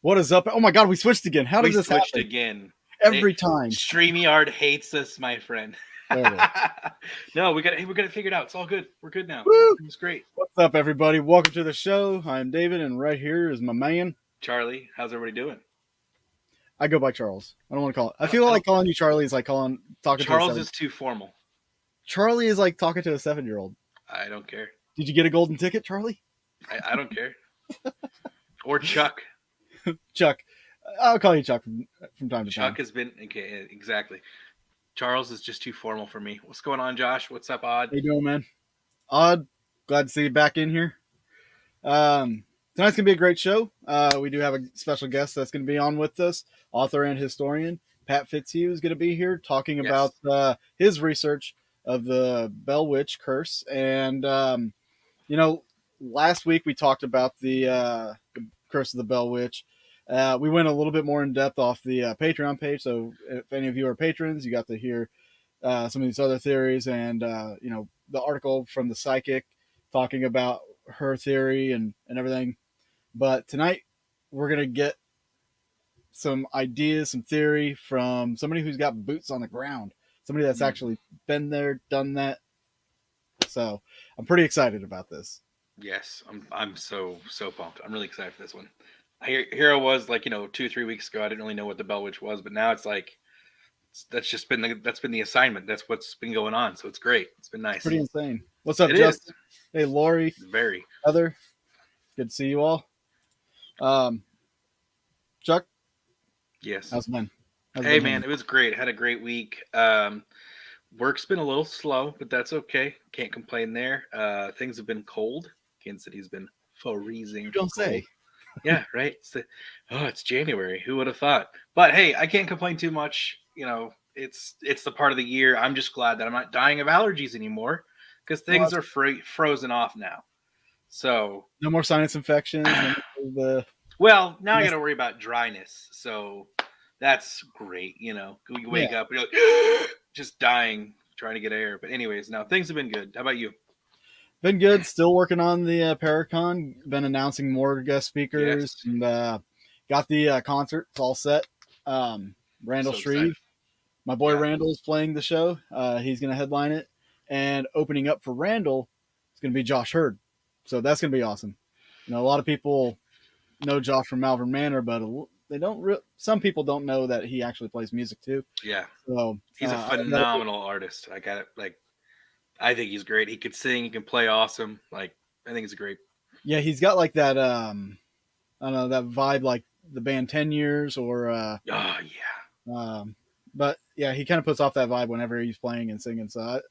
What is up? Oh my God, we switched again. How did this happen? We switched again. Every time. StreamYard hates us, my friend. There it is. No, we got it figured out. It's all good. We're good now. Woo! It's great. What's up, everybody? Welcome to the show. I'm David, and right here is my man, Charlie. How's everybody doing? I go by Charles. I don't want to call it. I feel like calling you Charlie is like talking Charles to is too formal. Charlie is like talking to a 7-year-old. I don't care. Did you get a golden ticket, Charlie? I don't care. Or Chuck. Chuck. I'll call you Chuck from time to time. Chuck has been okay, exactly. Charles is just too formal for me. What's going on, Josh? What's up, Odd? How you doing, man? Odd. Glad to see you back in here. Tonight's gonna be a great show. We do have a special guest that's gonna be on with us, author and historian Pat Fitzhugh is gonna be here talking about his research of the Bell Witch curse. And last week we talked about the curse of the Bell Witch. We went a little bit more in depth off the Patreon page. So if any of you are patrons, you got to hear some of these other theories and, the article from the psychic talking about her theory and everything. But tonight we're going to get some ideas, some theory from somebody who's got boots on the ground, somebody that's actually been there, done that. So I'm pretty excited about this. Yes, I'm so pumped. I'm really excited for this one. Here I was 2-3 weeks ago. I didn't really know what the Bell Witch was, but now it's like that's been the assignment. That's what's been going on. So it's great. It's been nice. Pretty insane. What's up, it Justin? Is. Hey, Lori. Very. Heather. Good to see you all. Chuck. Yes. How's it been? Man, it was great. Had a great week. Work's been a little slow, but that's okay. Can't complain there. Things have been cold. Kansas City's been freezing. You don't say. Yeah, right. It's January. Who would have thought? But hey, I can't complain too much. It's the part of the year. I'm just glad that I'm not dying of allergies anymore because things are frozen off now. So no more sinus infections. Well, now I got to worry about dryness. So that's great. You wake up and you're like just dying trying to get air. But anyways, now things have been good. How about you? Been good. Still working on the Paracon. Been announcing more guest speakers. Yes. And got the concert all set. Randall Shreve. My boy Randall's playing the show. He's going to headline it. And opening up for Randall is going to be Josh Hurd. So that's going to be awesome. A lot of people know Josh from Malvern Manor, but they don't. Some people don't know that he actually plays music too. Yeah. So he's a phenomenal artist. I got it. I think he's great. He could sing. He can play awesome. I think he's great. Yeah, he's got that. I don't know, that vibe like the band 10 Years or. But yeah, he kind of puts off that vibe whenever he's playing and singing. So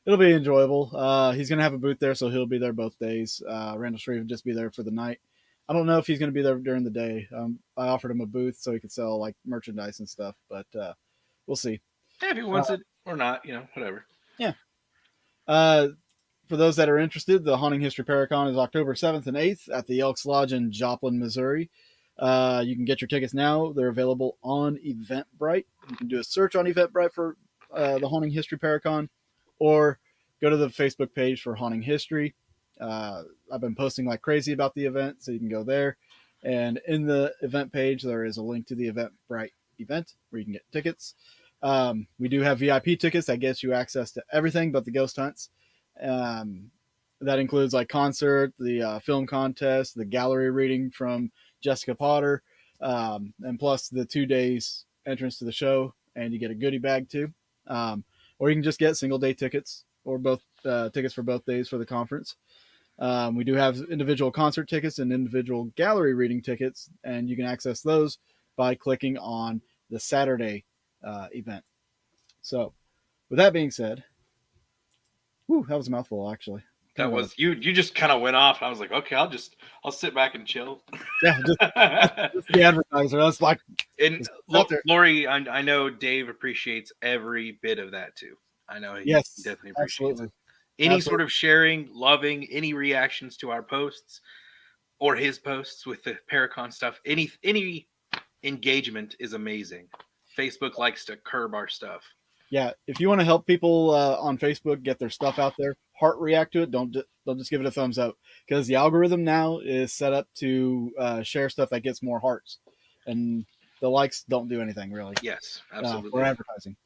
it'll be enjoyable. He's gonna have a booth there, so he'll be there both days. Randall Shreve will just be there for the night. I don't know if he's gonna be there during the day. I offered him a booth so he could sell merchandise and stuff, but we'll see. Yeah, if he wants it or not, whatever. Yeah. For those that are interested, the Haunting History Paracon is October 7th and 8th at the Elks Lodge in Joplin, Missouri. You can get your tickets now. They're available on Eventbrite. You can do a search on Eventbrite for the Haunting History Paracon, or go to the Facebook page for Haunting History. I've been posting like crazy about the event, so you can go there. And in the event page, there is a link to the Eventbrite event where you can get tickets. We do have VIP tickets that gets you access to everything but the ghost hunts. That includes concert, the film contest, the gallery reading from Jessica Potter, and plus the 2 days entrance to the show, and you get a goodie bag too. Or you can just get single day tickets or both tickets for both days for the conference. We do have individual concert tickets and individual gallery reading tickets, and you can access those by clicking on the Saturday event. So with that being said, whew, that was a mouthful, actually. That was you. You just kind of went off. I was like, okay, I'll sit back and chill. Yeah, just the advertiser. That's like, And out there. Lori, I know Dave appreciates every bit of that too. I know he Yes, definitely appreciates absolutely. it. Any sort of sharing, loving, any reactions to our posts or his posts with the Paracon stuff, any engagement is amazing. Facebook likes to curb our stuff. Yeah, if you want to help people on Facebook get their stuff out there, heart react to it. Don't just give it a thumbs up, because the algorithm now is set up to share stuff that gets more hearts, and the likes don't do anything really. Yes, absolutely. For advertising.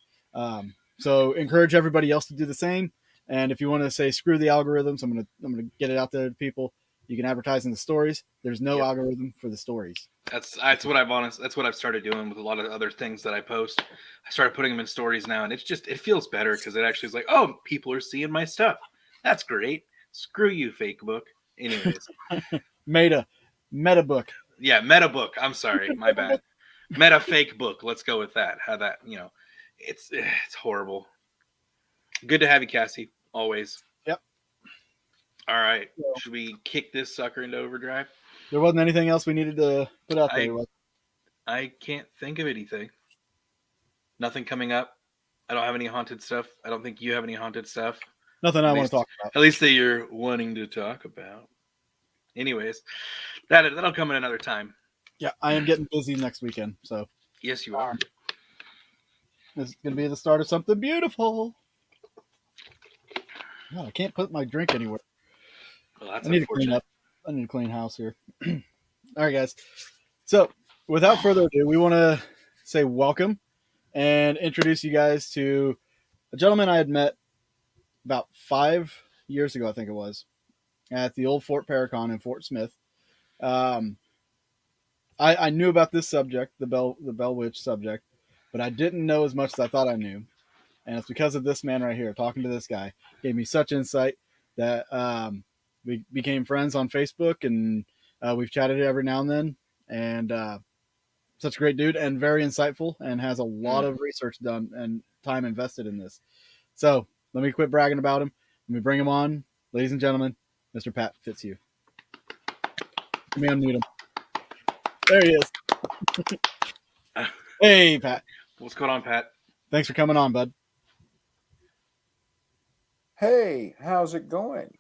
So encourage everybody else to do the same. And if you want to say screw the algorithms, I'm gonna get it out there to people. You can advertise in the stories. There's no algorithm for the stories. That's what I've started doing with a lot of other things that I post. I started putting them in stories now, and it feels better because it actually is like, oh, people are seeing my stuff. That's great. Screw you, fake book. Anyways, Meta book. Yeah, meta book. I'm sorry, my bad. Meta fake book. Let's go with that. How that it's horrible. Good to have you, Cassie. Always. Yep. All right. Should we kick this sucker into overdrive? There wasn't anything else we needed to put out there. I can't think of anything. Nothing coming up. I don't have any haunted stuff. I don't think you have any haunted stuff. Nothing I want to talk about. At least that you're wanting to talk about. Anyways, that'll come in another time. Yeah, I am getting busy next weekend. So yes, you are. This is going to be the start of something beautiful. No, I can't put my drink anywhere. Well, that's I need to clean up. I need to clean house here. All right, guys. So, without further ado, we want to say welcome and introduce you guys to a gentleman I had met about 5 years ago, I think it was, at the old Fort Paracon in Fort Smith. I knew about this subject, the Bell Witch subject, but I didn't know as much as I thought I knew. And it's because of this man right here. Talking to this guy gave me such insight that we became friends on Facebook, and we've chatted every now and then. And such a great dude, and very insightful, and has a lot of research done and time invested in this. So let me quit bragging about him. Let me bring him on, ladies and gentlemen, Mr. Pat Fitzhugh. Let me unmute him. There he is. Hey, Pat. What's going on, Pat? Thanks for coming on, bud. Hey, how's it going?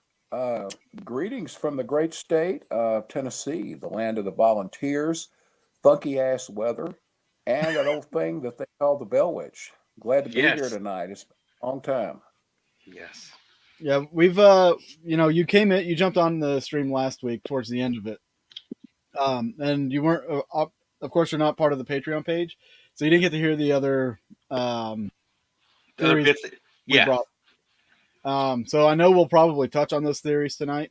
Greetings from the great state of Tennessee, the land of the volunteers, funky ass weather, and that old thing that they call the Bell Witch. Glad to be here tonight. It's been a long time. Yes. Yeah, we've you came in, you jumped on the stream last week towards the end of it, and you weren't. Of course, you're not part of the Patreon page, so you didn't get to hear the other theories we brought. So I know we'll probably touch on those theories tonight.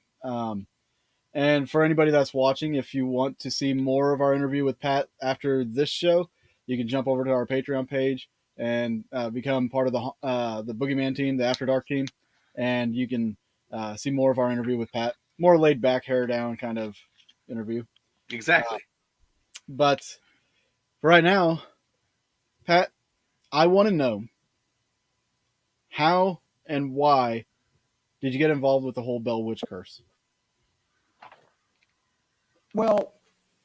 And for anybody that's watching, if you want to see more of our interview with Pat after this show, you can jump over to our Patreon page and become part of the Boogeyman team, the After Dark team, and you can see more of our interview with Pat. More laid back, hair down kind of interview. Exactly. But for right now, Pat, I want to know how and why did you get involved with the whole Bell Witch curse? Well,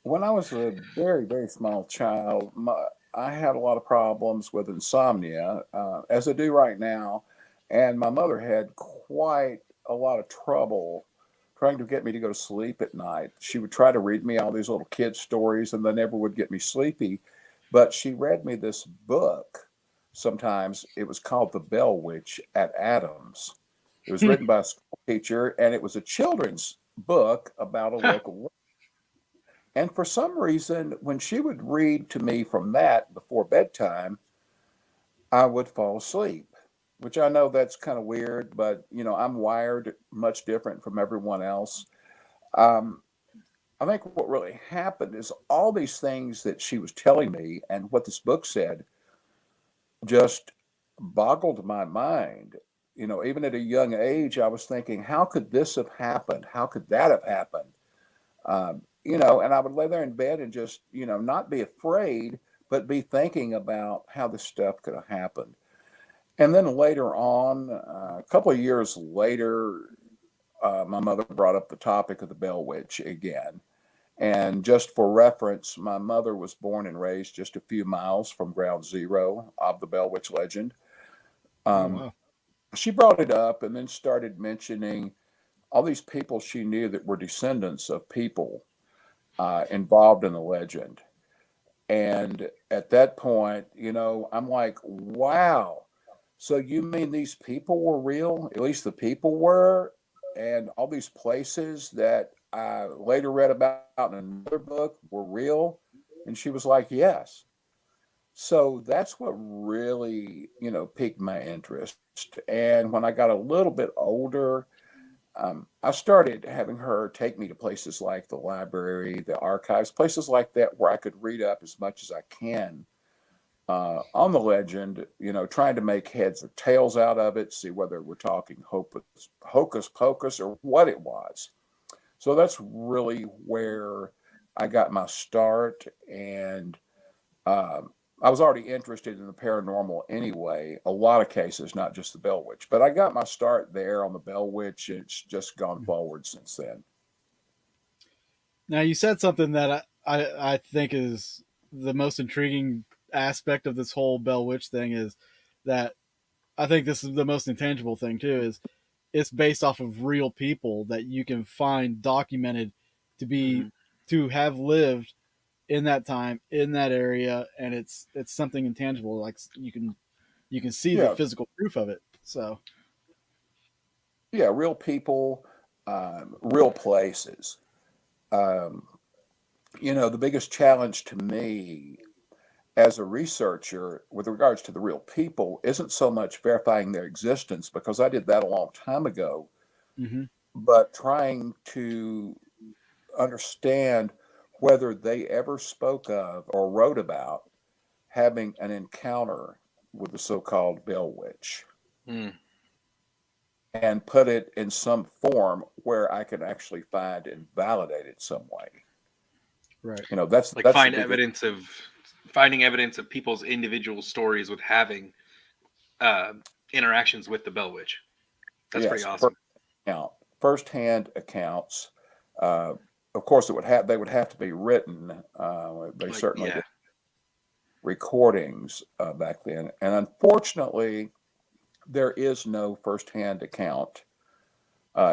when I was a very, very small child, I had a lot of problems with insomnia, as I do right now. And my mother had quite a lot of trouble trying to get me to go to sleep at night. She would try to read me all these little kid stories, and they never would get me sleepy. But she read me this book. Sometimes it was called The Bell Witch at Adams. It was written by a school teacher, and it was a children's book about a local witch. And for some reason, when she would read to me from that before bedtime, I would fall asleep, which I know that's kind of weird, but, I'm wired much different from everyone else. I think what really happened is all these things that she was telling me and what this book said just boggled my mind. Even at a young age, I was thinking, how could this have happened? How could that have happened? And I would lay there in bed and just, not be afraid, but be thinking about how this stuff could have happened. And then later on, a couple of years later, my mother brought up the topic of the Bell Witch again. And just for reference, my mother was born and raised just a few miles from ground zero of the Bell Witch legend. Oh Um, wow. she brought it up and then started mentioning all these people she knew that were descendants of people involved in the legend. And at that point, I'm like, wow. So you mean these people were real? At least the people were, and all these places that I later read about in another book were real? And she was like, yes. So that's what really, piqued my interest. And when I got a little bit older, I started having her take me to places like the library, the archives, places like that where I could read up as much as I can on the legend, trying to make heads or tails out of it, see whether we're talking hocus pocus or what it was. So that's really where I got my start. And I was already interested in the paranormal anyway, a lot of cases, not just the Bell Witch. But I got my start there on the Bell Witch, and it's just gone forward since then. Now you said something that I think is the most intriguing aspect of this whole Bell Witch thing is that I think this is the most intangible thing too is it's based off of real people that you can find documented to be Mhm. to have lived in that time in that area, and it's something intangible, like you can see the Yeah, physical proof of it. So yeah, real people, real places. Um, the biggest challenge to me as a researcher with regards to the real people isn't so much verifying their existence because I did that a long time ago, hmm but trying to understand whether they ever spoke of or wrote about having an encounter with the so-called Bell Witch Mm. and put it in some form where I can actually find and validate it some way. right. That's Like that's the biggest. finding evidence of people's individual stories with having uh, interactions with the Bell Witch. That's pretty Yes, first awesome. account, first-hand accounts. Uh, of course, they would have to be written. They Like, certainly yeah. did recordings back then, and unfortunately, there is no first-hand account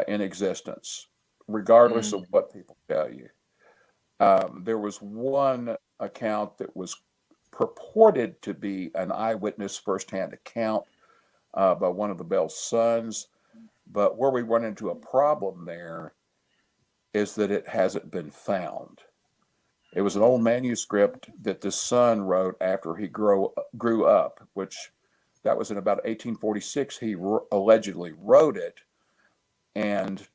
in existence, regardless Mm. of what people tell you. There was one account that was purported to be an eyewitness first-hand account by one of the Bell's sons, but where we run into a problem there is that it hasn't been found. It was an old manuscript that the son wrote after he grew up, which that was in about 1846. He allegedly wrote it and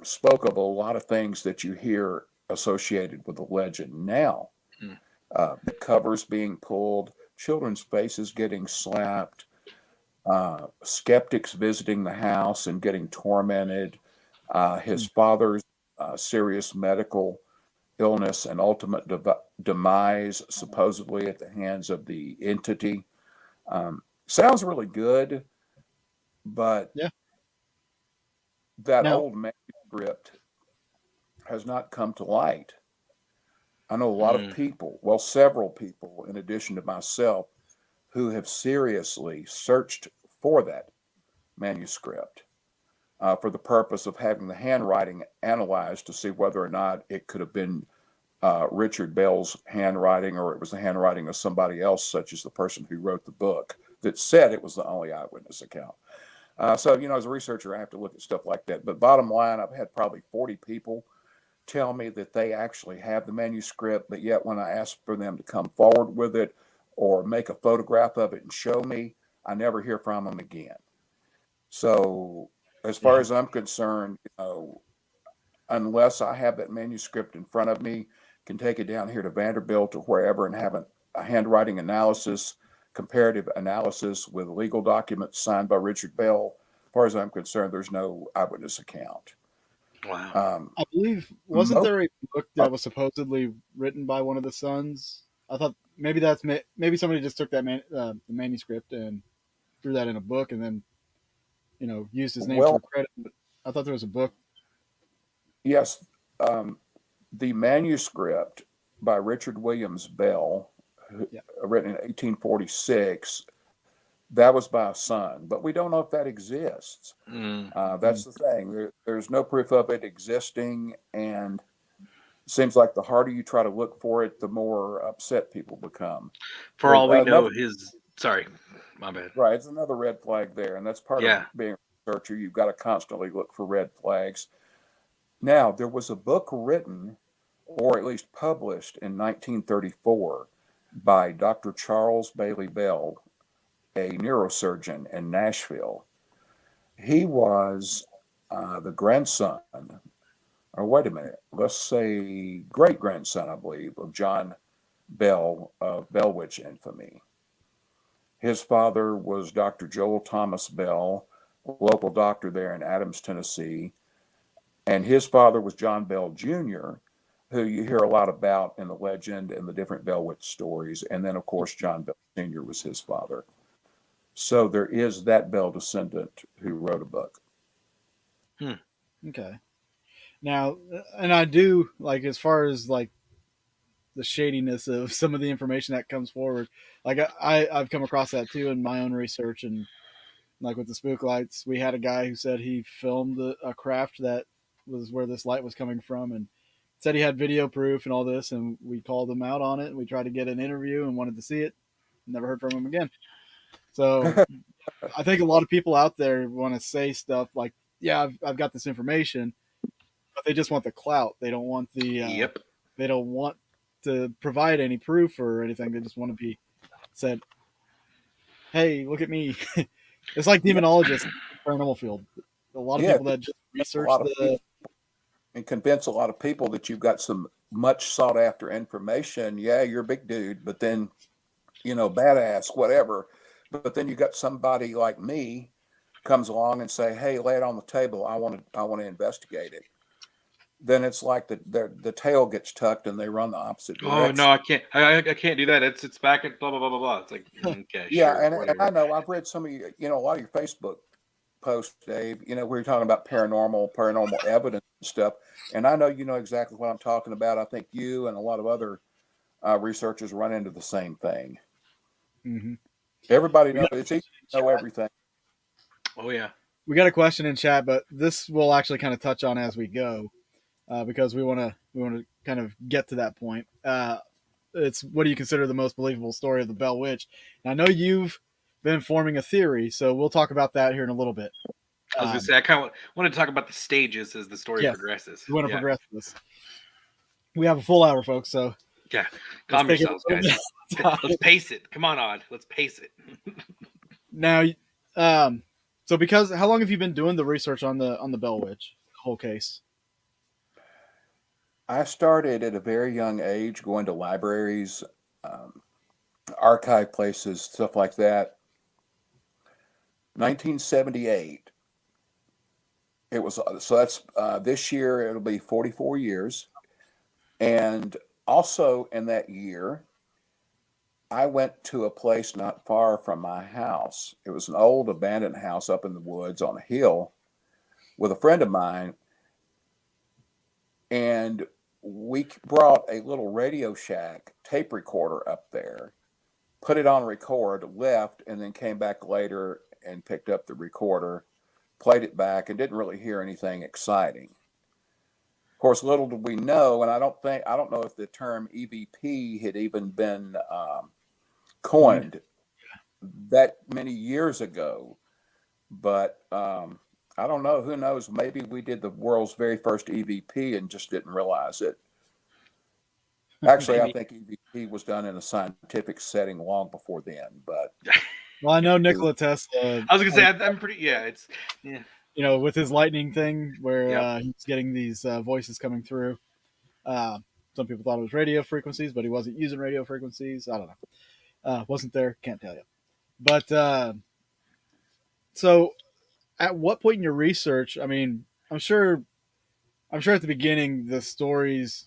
spoke of a lot of things that you hear associated with the legend now. Mm. The covers being pulled, children's faces getting slapped, skeptics visiting the house and getting tormented, his father's serious medical illness and ultimate demise, supposedly at the hands of the entity. Sounds really good, but Yeah. that Now, old manuscript has not come to light. I know a lot of Mm. people, well, several people, in addition to myself, who have seriously searched for that manuscript for the purpose of having the handwriting analyzed to see whether or not it could have been Richard Bell's handwriting or it was the handwriting of somebody else, such as the person who wrote the book that said it was the only eyewitness account. So, as a researcher, I have to look at stuff like that. But bottom line, I've had probably 40 people tell me that they actually have the manuscript, but yet when I ask for them to come forward with it or make a photograph of it and show me, I never hear from them again. So, as far Mhm. as I'm concerned, unless I have that manuscript in front of me, can take it down here to Vanderbilt or wherever and have a handwriting analysis, comparative analysis with legal documents signed by Richard Bell. As far as I'm concerned, there's no eyewitness account. Wow. Um, I believe wasn't most, there a book that was supposedly written by one of the sons? I thought maybe maybe somebody just took that the manuscript and. threw that in a book and then used his name for Well, credit. But I thought there was a book. yes, the manuscript by Richard Williams Bell, Yeah. written in 1846, that was by a son, but we don't know if that exists. That's the thing. There's no proof of it existing, and it seems like the harder you try to look for it, the more upset people become. For all we know, Another sorry, my bad. Right, it's another red flag there, and that's part of Yeah. being a researcher. You've got to constantly look for red flags. Now, there was a book written, or at least published, in 1934 by Dr. Charles Bailey Bell, a neurosurgeon in Nashville. He was the grandson, or wait a minute, let's say great grandson, I believe, of John Bell of Bellwitch infamy. His father was Dr. Joel Thomas Bell, a local doctor there in Adams, Tennessee. And his father was John Bell Jr., who you hear a lot about in the legend and the different Bellwitch stories. And then, of course, John Bell Sr. was his father. So there is that Bell descendant who wrote a book. Okay. Now, and I do like as far as like the shadiness of some of the information that comes forward. Like I've come across that too in my own research, and like with the spook lights, we had a guy who said he filmed a craft that was where this light was coming from, and said he had video proof and all this, and we called him out on it, and we tried to get an interview and wanted to see it. Never heard from him again. So I think a lot of people out there want to say stuff like, "Yeah, I've got this information," but they just want the clout. They don't want the Yep. they don't want to provide any proof or anything. They just want to be said, "Hey, look at me." It's like demonologists in the paranormal field. A lot of Yeah, people that just a research lot of the people, and convince a lot of people that you've got some much sought after information. Yeah, you're a big dude, but then, badass, whatever. But then you got somebody like me comes along and say, "Hey, lay it on the table. I want to investigate it." Then it's like the tail gets tucked and they run the opposite Oh direction. no, I can't. I can't do that. It's back at blah blah blah blah blah. It's like okay, Yeah, sure, and whatever. I know I've read some of a lot of your Facebook posts, Dave. Where you're talking about paranormal evidence and stuff, and I know you know exactly what I'm talking about. I think you and a lot of other researchers run into the same thing. Mm-hmm. Everybody We knows got it's easy to know everything. Oh yeah. we got a question in chat, but this will actually kind of touch on as we go because we want to kind of get to that point. It's what do you consider the most believable story of the Bell Witch? And I know you've been forming a theory, so we'll talk about that here in a little bit. I was gonna say I kind of want to talk about the stages as the story Yes, progresses. we want to Yeah. progress this. We have a full hour, folks, so Yeah. let's Calm take it yourselves, a little guys. bit of time. Let's pace it. Come on, Odd. Let's pace it. Now, so because how long have you been doing the research on the Bell Witch whole case? I started at a very young age going to libraries, um, archive places, stuff like that. 1978. It was so that's this year it'll be 44 years, and also in that year I went to a place not far from my house. It was an old abandoned house up in the woods on a hill with a friend of mine, and we brought a little Radio Shack tape recorder up there, put it on record, left, and then came back later and picked up the recorder, played it back, and didn't really hear anything exciting. Of course, little did we know, and I don't know if the term EVP had even been coined that many years ago, but I don't know. Who knows? Maybe we did the world's very first EVP and just didn't realize it. Actually, I think EVP was done in a scientific setting long before then. But Well, I know Nikola Tesla. I was gonna say I'm pretty. Yeah, it's yeah. With his lightning thing, where Yep. he's getting these voices coming through. Some people thought it was radio frequencies, but he wasn't using radio frequencies. I don't know. Wasn't there? Can't tell you. But so, at what point in your research? I mean, I'm sure at the beginning the stories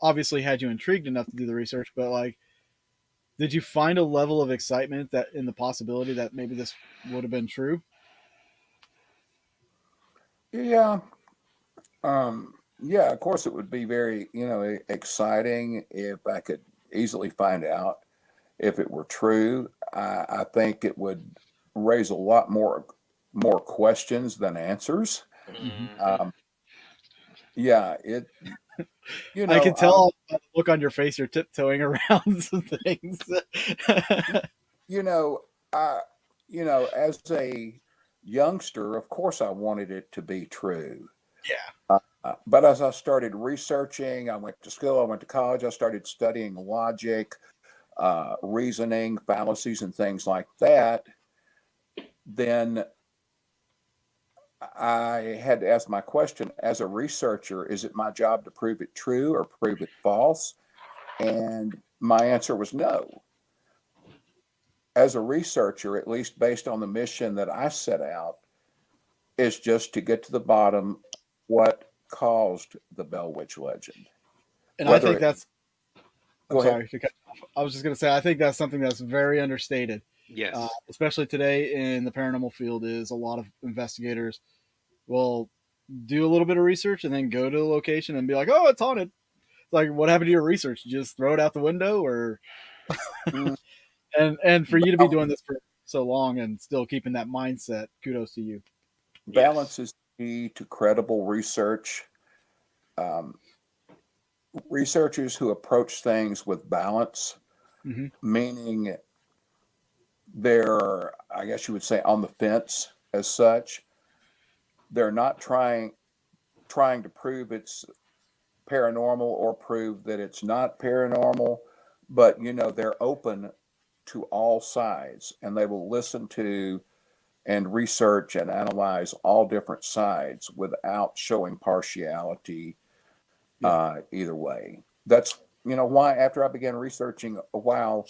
obviously had you intrigued enough to do the research, but like, Did you find a level of excitement that in the possibility that maybe this would have been true? Yeah. Yeah, of course it would be very, exciting if I could easily find out if it were true. I think it would raise a lot more questions than answers. Mhm. Hmm. Um, yeah, it, you I know, can tell by the look on your face you're tiptoeing around some things. you know, I, as a youngster, of course I wanted it to be true. Yeah. But as I started researching, I went to school, I went to college, I started studying logic, reasoning, fallacies, and things like that. Then I had to ask my question as a researcher, is it my job to prove it true or prove it false? And my answer was no. As a researcher, at least based on the mission that I set out, is just to get to the bottom what caused the Bell Witch legend. And I Whether think it, that's, I'm go ahead. sorry to cut you off. I was just going to say, I think that's something that's very understated, Yes. especially today in the paranormal field. Is a lot of investigators will do a little bit of research and then go to the location and be like, "Oh, it's haunted." It's like, what happened to your research? You just throw it out the window, or Mm, and for you to be bal- doing this for so long and still keeping that mindset, kudos to you. Yes. Balance is key to credible research. Um, Researchers who approach things with balance, Hmm. meaning they're, I guess you would say, on the fence as such. They're not trying to prove it's paranormal or prove that it's not paranormal, but they're open to all sides and they will listen to and research and analyze all different sides without showing partiality Yeah. either way. That's why after I began researching a while,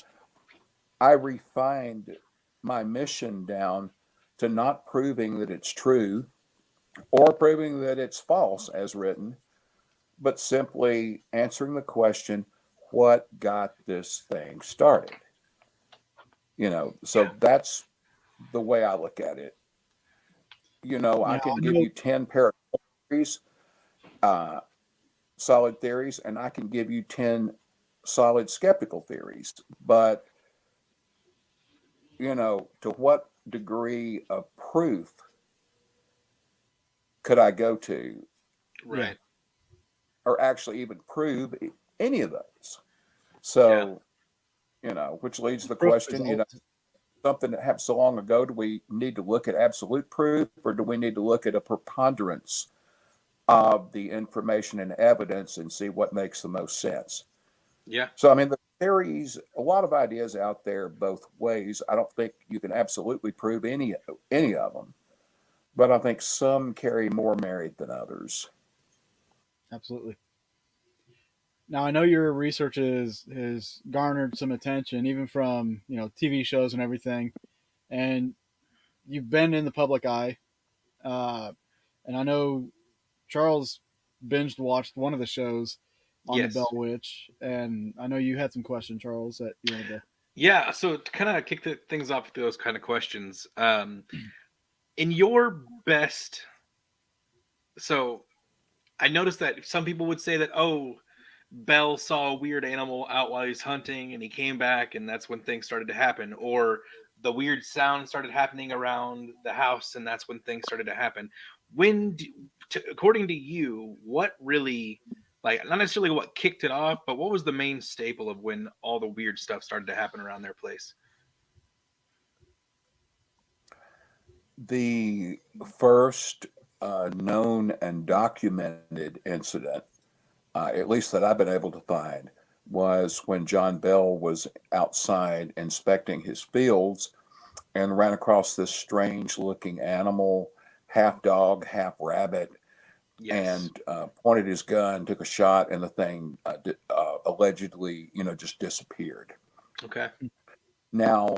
I refined my mission down to not proving that it's true or proving that it's false as written, but simply answering the question, what got this thing started? Yeah. So that's the way I look at it. I Now can I give know. you 10 parameters, uh, solid theories, and I can give you 10 solid skeptical theories. But, to what degree of proof could I go to Yeah. Right. or actually even prove any of those? Yeah. So, which leads to the Proof question, results. something that happened so long ago, do we need to look at absolute proof or do we need to look at a preponderance of the information and evidence and see what makes the most sense? Yeah. So, I mean, the theories, a lot of ideas out there both ways. I don't think you can absolutely prove any of them, but I think some carry more merit than others. Absolutely. Now I know your research has garnered some attention, even from TV shows and everything, and you've been in the public eye. Uh, and I know Charles binged watched one of the shows on the Bell Yes. Witch, and I know you had some questions, Charles, that you wanted to. Yeah. So to kind of kick things off with those kind of questions, in your best, so I noticed that some people would say that, oh, Bell saw a weird animal out while he's hunting and he came back and that's when things started to happen. Or the weird sound started happening around the house and that's when things started to happen. When, according to you, what really, like, not necessarily what kicked it off, but what was the main staple of when all the weird stuff started to happen around their place? The first known and documented incident, at least that I've been able to find, was when John Bell was outside inspecting his fields and ran across this strange looking animal, half dog, half rabbit, Yes. and pointed his gun, took a shot, and the thing allegedly, just disappeared. Okay. Now,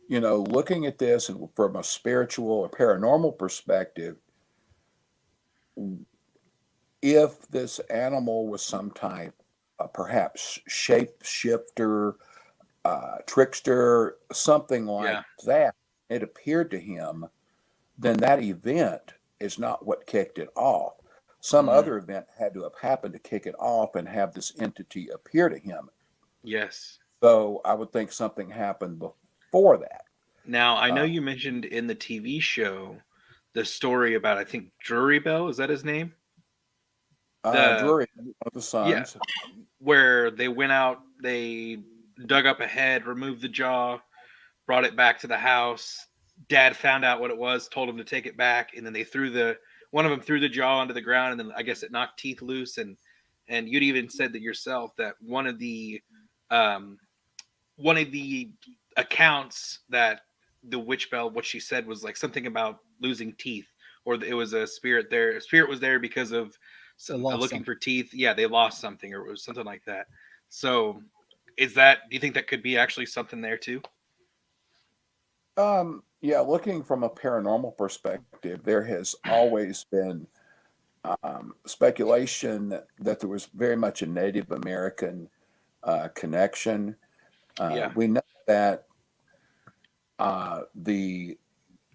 looking at this and from a spiritual or paranormal perspective, if this animal was some type, perhaps shapeshifter, trickster, something like Yeah. that, it appeared to him, then that event is not what kicked it off. Some Mm. other event had to have happened to kick it off and have this entity appear to him. Yes. So I would think something happened before that. Now, I know Uh, you mentioned in the TV show the story about, I think, Drury Bell, is that his name? The Drury, one of the Yeah, sons. where they went out, they dug up a head, removed the jaw, brought it back to the house. Dad found out what it was, told him to take it back, and then they threw one of them threw the jaw onto the ground, and then I guess it knocked teeth loose. And you'd even said that yourself that um one of the accounts that the witch bell, what she said was like something about losing teeth, or it was a spirit there. A spirit was there because of They some lost looking something. for teeth. Yeah, they lost something, or it was something like that. So, is that? Do you think that could be actually something there too? Yeah, looking from a paranormal perspective, there has always been speculation that there was very much a Native American connection. Yeah, We know that the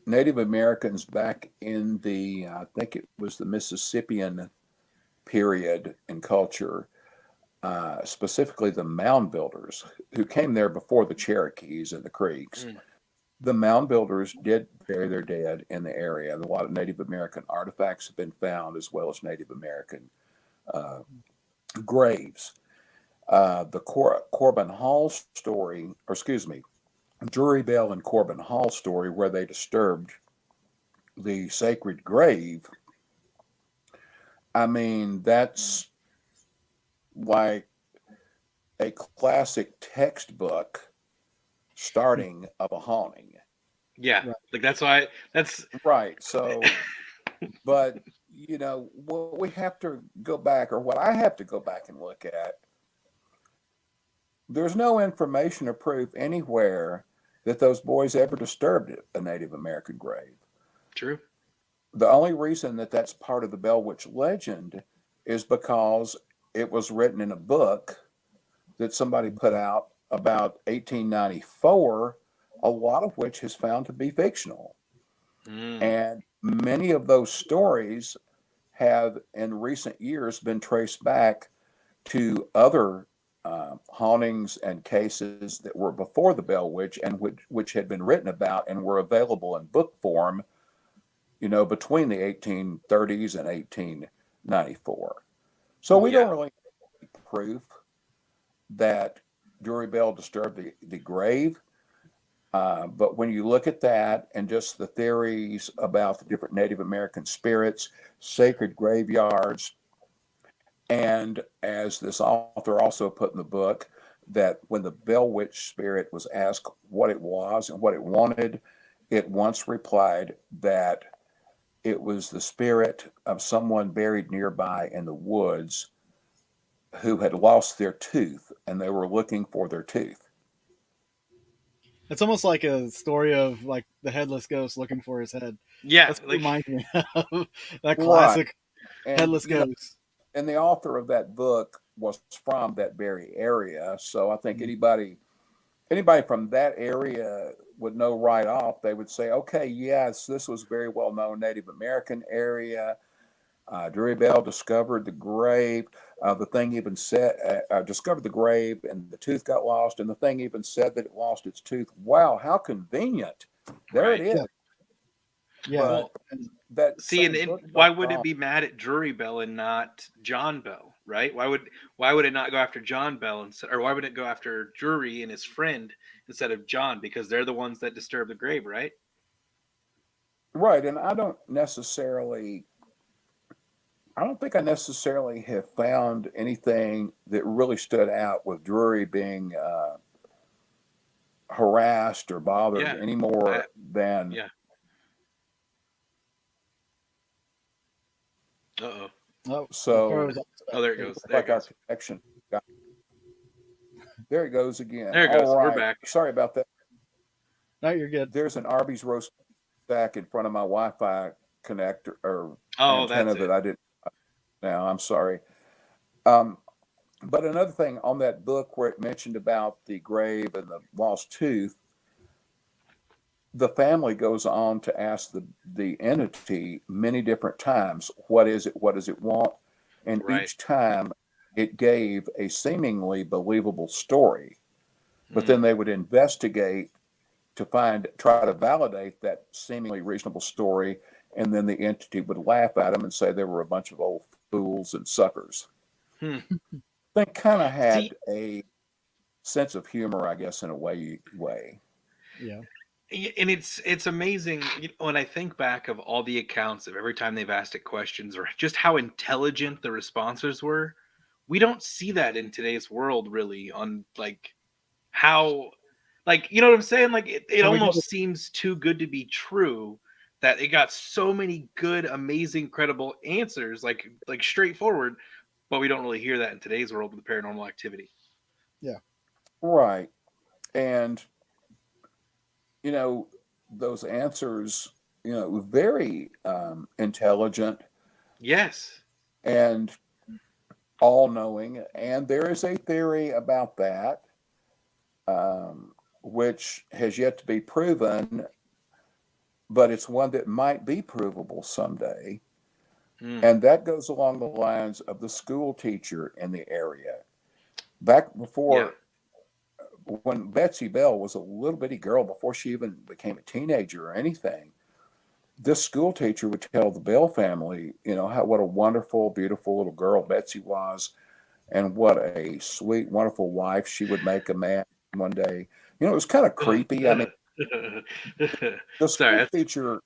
Native Americans back in I think it was the Mississippian period in culture, specifically the mound builders who came there before the Cherokees and the Creeks. mm, The mound builders did bury their dead in the area. A lot of Native American artifacts have been found, as well as Native American uh, graves. The Corbin Hall story, or excuse me, Drury Bell and Corbin Hall story, where they disturbed the sacred grave. I mean, that's like a classic textbook starting of a haunting. yeah. Right. Like that's why that's Right. So, but what we have to go back, or what I have to go back and look at, there's no information or proof anywhere that those boys ever disturbed a Native American grave. true. The only reason that that's part of the Bell Witch legend is because it was written in a book that somebody put out about 1894, a lot of which is found to be fictional. Mm, And many of those stories have, in recent years, been traced back to other hauntings and cases that were before the Bell Witch and which had been written about and were available in book form, between the 1830s and 1894. So we yeah. don't really have proof that Drury Bell disturbed the grave. But when you look at that and just the theories about the different Native American spirits, sacred graveyards, and as this author also put in the book, that when the Bell Witch spirit was asked what it was and what it wanted, it once replied that it was the spirit of someone buried nearby in the woods who had lost their tooth and they were looking for their tooth. It's almost like a story of like the headless ghost looking for his head. Yeah, That's what it like reminds me of. That Right. classic And, headless ghost. and the author of that book was from that very area. So I think anybody from that area would know right off. They would say, okay, yes, this was a very well known Native American area. Drury Bell discovered the grave. The thing even said, discovered the grave and the tooth got lost. And the thing even said that it lost its tooth. Wow, how convenient. There it right. is. Yeah. Yeah. But Well, And that see, same and book why goes would it on. be mad at Drury Bell and not John Bell, right? Why would it not go after John Bell instead, or why would it go after Drury and his friend instead of John? Because they're the ones that disturb the grave, right? Right. And I don't think I necessarily have found anything that really stood out with Drury being harassed or bothered Yeah, any I more than. yeah. Uh oh. oh, the So crow's Oh, there it it goes. looks There it like our goes. connection. There it goes again. There it All goes. We're right. back. Sorry about that. no, you're good. There's an Arby's roast stack in front of my Wi-Fi connector or Oh, antenna that's that it. I didn't. Now I'm sorry. Um, But another thing on that book where it mentioned about the grave and the lost tooth, the family goes on to ask the entity many different times, what is it? What does it want? And Right. each time it gave a seemingly believable story, but Mm. then they would investigate to try to validate that seemingly reasonable story. And then the entity would laugh at them and say they were a bunch of old fools and suckers. Hmm. They kind of See, had a sense of humor, I guess, in a way. Yeah. and it's amazing when I think back of all the accounts of every time they've asked it questions or just how intelligent the responses were. We don't see that in today's world really on like how like you know what I'm saying? Like it Well, we never. almost seems too good to be true that it got so many good, amazing, credible answers, like straightforward, but we don't really hear that in today's world with paranormal activity. Yeah. Right. And, you know, those answers, very intelligent Yes. and all knowing. And there is a theory about that, which has yet to be proven, but it's one that might be provable someday. Mm. And that goes along the lines of the school teacher in the area. Back Yeah. before, when Betsy Bell was a little bitty girl, before she even became a teenager or anything, this school teacher would tell the Bell family, what a wonderful, beautiful little girl Betsy was, and what a sweet, wonderful wife she would make a man one day. It was kind of creepy. I mean, the Sorry, school that's teacher,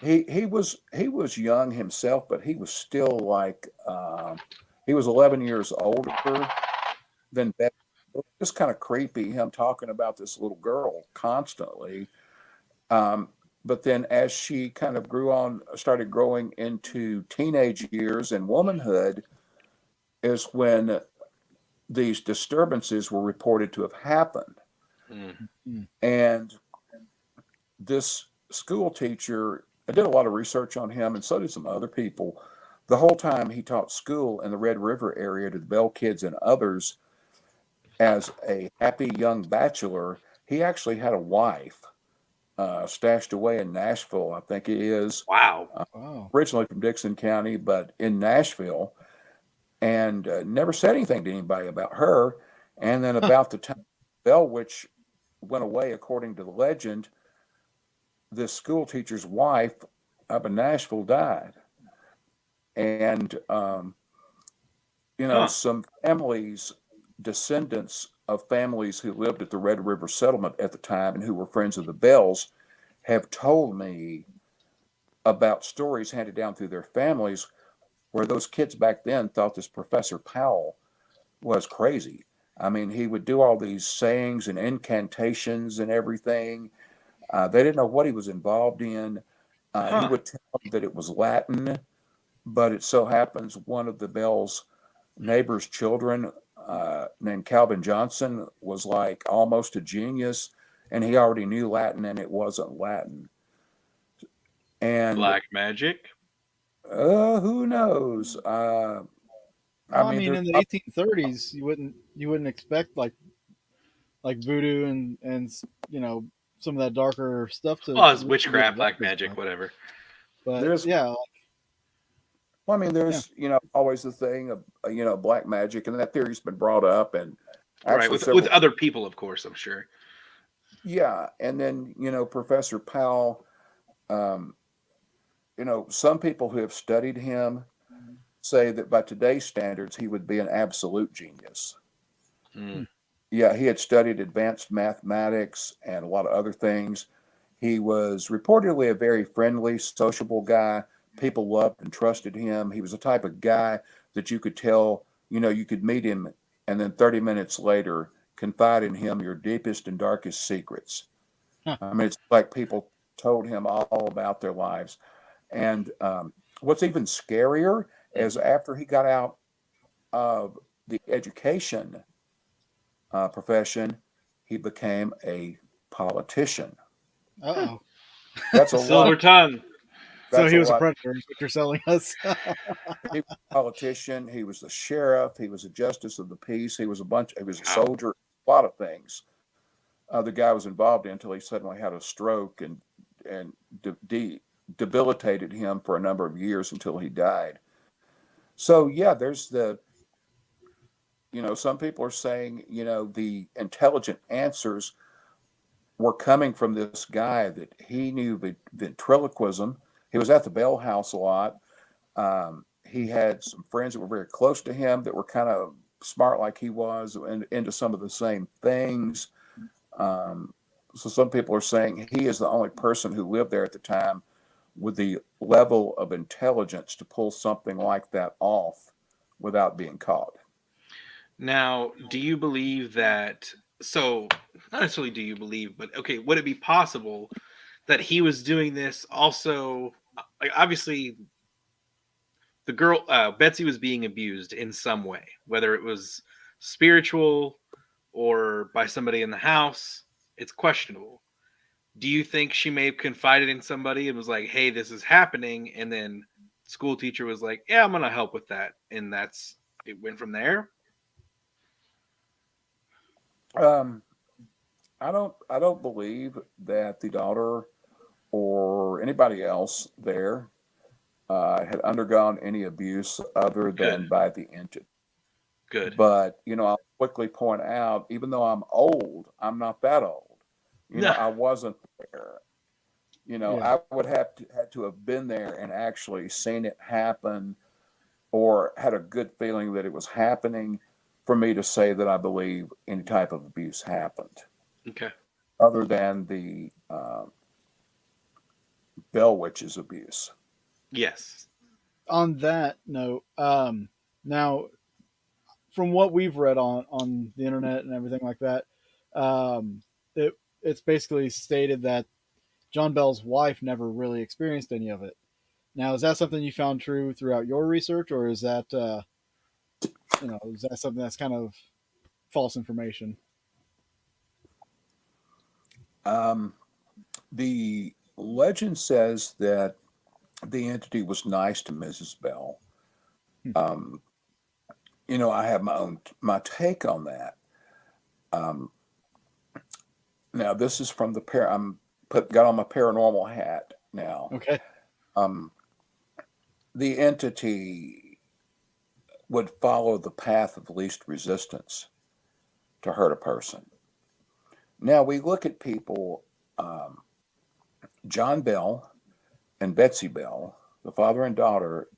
he was young himself, but he was still like he was 11 years older than Betsy. It was just kind of creepy him talking about this little girl constantly. Um, but then as she kind of started growing into teenage years and womanhood, is when these disturbances were reported to have happened. mm, Mm. And this school teacher, I did a lot of research on him, and so did some other people. The whole time he taught school in the Red River area to the Bell kids and others as a happy young bachelor, he actually had a wife stashed away in Nashville, I think it is, wow. uh, Wow. originally from Dixon County, but in Nashville, and never said anything to anybody about her. And then Huh. about the time Bell Witch went away, according to the legend, this school teacher's wife up in Nashville died. And, Huh. some families, descendants of families who lived at the Red River settlement at the time and who were friends of the Bells, have told me about stories handed down through their families where those kids back then thought this Professor Powell was crazy. I mean, he would do all these sayings and incantations and everything. They didn't know what he was involved in. He Huh. would tell them that it was Latin, but it so happens one of the Bell's neighbor's children, named Calvin Johnson, was like almost a genius, and he already knew Latin, and it wasn't Latin. And Black magic. who knows? I Well, I mean, mean, there's in the 1830s, you wouldn't expect like voodoo and some of that darker stuff to Oh, it's really be witchcraft, black involved as magic, much. whatever. But there's yeah, Well, I mean, yeah, there's always the thing of black magic, and that theory's been brought up, and Right. actually With several, other people, of course, I'm sure. yeah, and then Professor Powell, um, some people who have studied him say that by today's standards he would be an absolute genius. Mm. hmm, Yeah, he had studied advanced mathematics and a lot of other things. He was reportedly a very friendly, sociable guy. People loved and trusted him. He was the type of guy that you could tell, you could meet him and then 30 minutes later confide in him your deepest and darkest secrets. huh, I mean, it's like people told him all about their lives. And what's even scarier is after he got out of the education profession, he became a politician. uh oh, That's a lot. Silver tongue. So That's he a was a lot. predator, is what you're selling us. He was a politician. He was the sheriff. He was a justice of the peace. He was He was a Wow. soldier. A lot of things. The guy was involved in until he suddenly had a stroke and debilitated him for a number of years until he died. So yeah, there's some people are saying, the intelligent answers were coming from this guy that he knew ventriloquism. He was at the Bell House a lot. He had some friends that were very close to him that were kind of smart like he was and into some of the same things. So some people are saying he is the only person who lived there at the time with the level of intelligence to pull something like that off without being caught. Now, do you believe that? So, not necessarily do you believe, but okay, would it be possible that he was doing this also? Like, obviously, the girl Betsy was being abused in some way, whether it was spiritual or by somebody in the house. It's questionable. Do you think she may have confided in somebody and was like, "Hey, this is happening," and then school teacher was like, "Yeah, I'm gonna help with that," and it went from there? Um, I don't believe that the daughter or anybody else there had undergone any abuse other Good, than by the entity. good. But I'll quickly point out, even though I'm old, I'm not that old. No, I wasn't there. Yeah. I would have had to have been there and actually seen it happen, or had a good feeling that it was happening, for me to say that I believe any type of abuse happened, okay. other than the Bell Witch's abuse. Yes. On that note, now from what we've read on the internet and everything like that, um, it's basically stated that John Bell's wife never really experienced any of it. Now, is that something you found true throughout your research, or is that is that something that's kind of false information? Um, the legend says that the entity was nice to Mrs. Bell. Hmm. Um, I have my take on that. Um, Now this is from the I'm got on my paranormal hat now. Okay. Um, the entity would follow the path of least resistance to hurt a person. Now we look at people, um, John Bell and Betsy Bell, the father and daughter,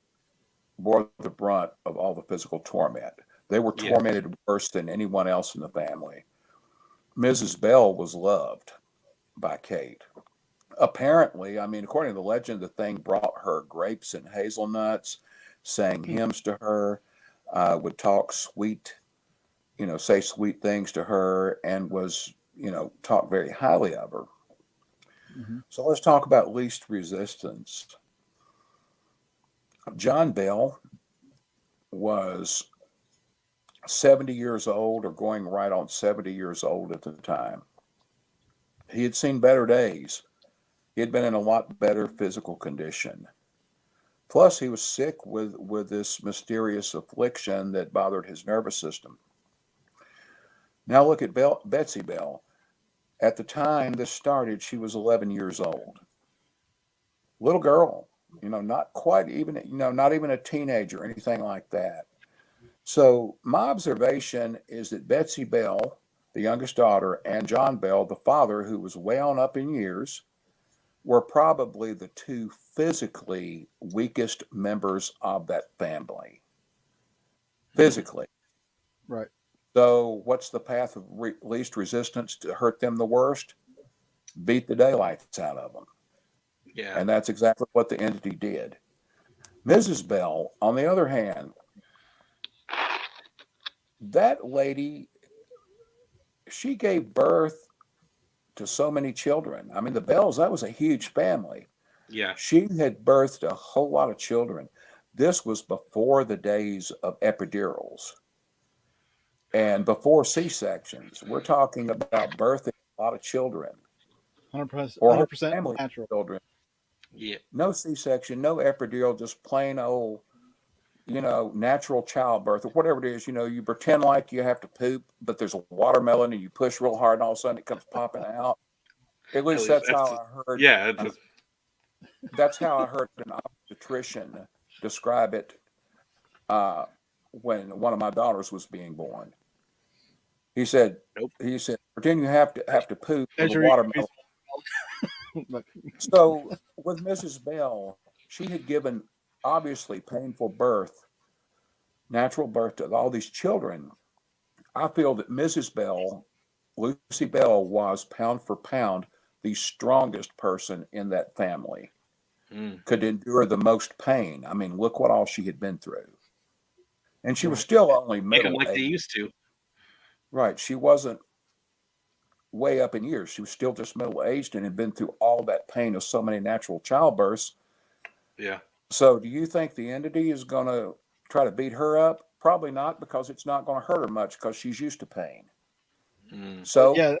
bore the brunt of all the physical torment. They were Yeah. tormented worse than anyone else in the family. Mrs. Bell was loved by Kate. Apparently, I mean, according to the legend, the thing brought her grapes and hazelnuts, sang Hmm. hymns to her, would talk sweet, say sweet things to her, and was, talk very highly of her. Mm-hmm. So let's talk about least resistance. John Bell was 70 years old, or going right on 70 years old at the time. He had seen better days. He had been in a lot better physical condition. Plus, he was sick with this mysterious affliction that bothered his nervous system. Now look at Betsy Bell. At the time this started, she was 11 years old. Little girl, not quite even, not even a teenager or anything like that. So my observation is that Betsy Bell, the youngest daughter, and John Bell, the father, who was way on up in years, were probably the two physically weakest members of that family. Physically. Right. So, what's the path of least resistance to hurt them the worst? Beat the daylights out of them. Yeah. And that's exactly what the entity did. Mrs. Bell, on the other hand, that lady, she gave birth to so many children. I mean, the Bells, that was a huge family. Yeah. She had birthed a whole lot of children. This was before the days of epidurals and before C-sections. We're talking about birthing a lot of children, 100%, or whole 100% family natural. children. Yeah. No C-section, no epidural, just plain old, natural childbirth or whatever it is. You pretend like you have to poop, but there's a watermelon and you push real hard and all of a sudden it comes popping out. At At least least that's how I heard. yeah. That's how I heard an obstetrician describe it when one of my daughters was being born. He said, Nope. pretend you have to poop with a Measuring watermelon. but So with Mrs. Bell, she had given obviously painful birth, natural birth to all these children. I feel that Mrs. Bell, Lucy Bell, was pound for pound the strongest person in that family. Could endure the most pain. I mean, look what all she had been through. And she was still only Make them middle like they aged. used to. Right. She wasn't way up in years. She was still just middle aged and had been through all that pain of so many natural childbirths. Yeah. So do you think the entity is going to try to beat her up? Probably not, because it's not going to hurt her much because she's used to pain. So yeah,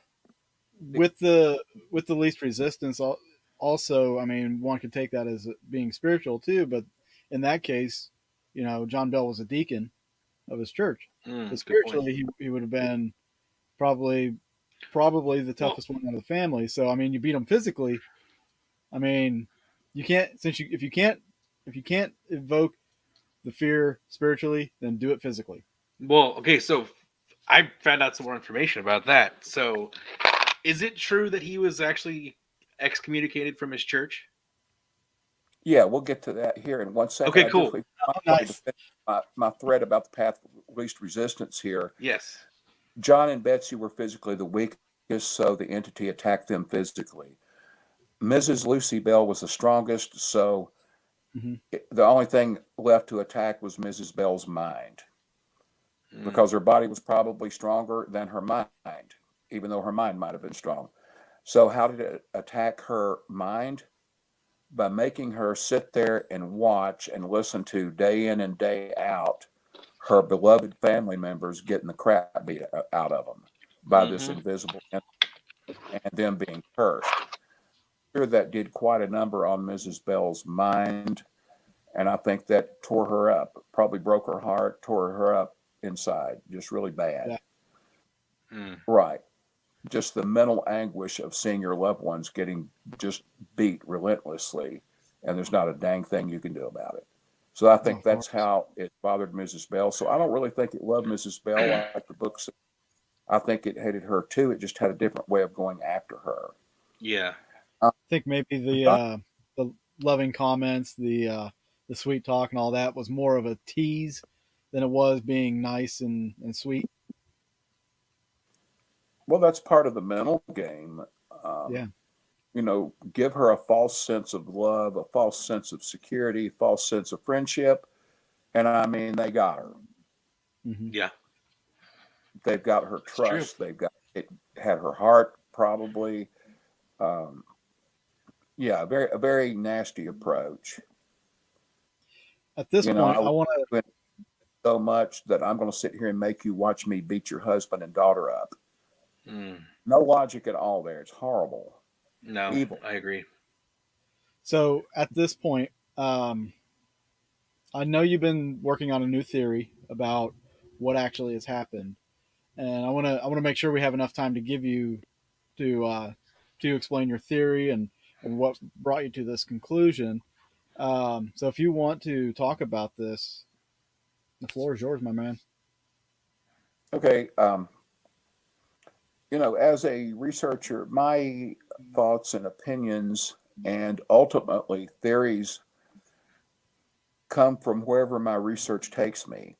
with the least resistance, also, I mean, one could take that as being spiritual too. But in that case, John Bell was a deacon of his church, so Good point. spiritually, he would have been probably the toughest one out of the family. So I mean, you beat him physically. I mean, you can't if you can't evoke the fear spiritually, then do it physically. Well, okay, so I found out some more information about that. So, is it true that he was actually excommunicated from his church? yeah, we'll get to that here in 1 second. Okay, I cool. just Nice. to finish my thread about the path of least resistance here. Yes. John and Betsy were physically the weakest, so the entity attacked them physically. Mrs. Lucy Bell was the strongest, so the only thing left to attack was Mrs. Bell's mind, because her body was probably stronger than her mind, even though her mind might have been strong. So how did it attack her mind? By making her sit there and watch and listen to day in and day out her beloved family members getting the crap beat out of them by this invisible entity and them being cursed. Sure, that did quite a number on Mrs. Bell's mind, and I think that tore her up, probably broke her heart, tore her up inside, just really bad. Yeah. Right. Just the mental anguish of seeing your loved ones getting just beat relentlessly, and there's not a dang thing you can do about it. So I think that's how it bothered Mrs. Bell. So I don't really think it loved Mrs. Bell like the book said. I think it hated her too. It just had a different way of going after her. Yeah. I think maybe the loving comments, the sweet talk, and all that was more of a tease than it was being nice and sweet. Well, that's part of the mental game. Yeah. Give her a false sense of love, a false sense of security, false sense of friendship. And I mean, they got her. Yeah. They've got her trust. Had her heart, probably. Yeah, a very nasty approach. At this point, I want to so much that I'm going to sit here and make you watch me beat your husband and daughter up. No logic at all there. It's horrible. No, evil. I agree. So at this point, I know you've been working on a new theory about what actually has happened, and I want to make sure we have enough time to give you to explain your theory and what brought you to this conclusion. So if you want to talk about this, the floor is yours, my man. Okay. As a researcher, my thoughts and opinions and ultimately theories come from wherever my research takes me.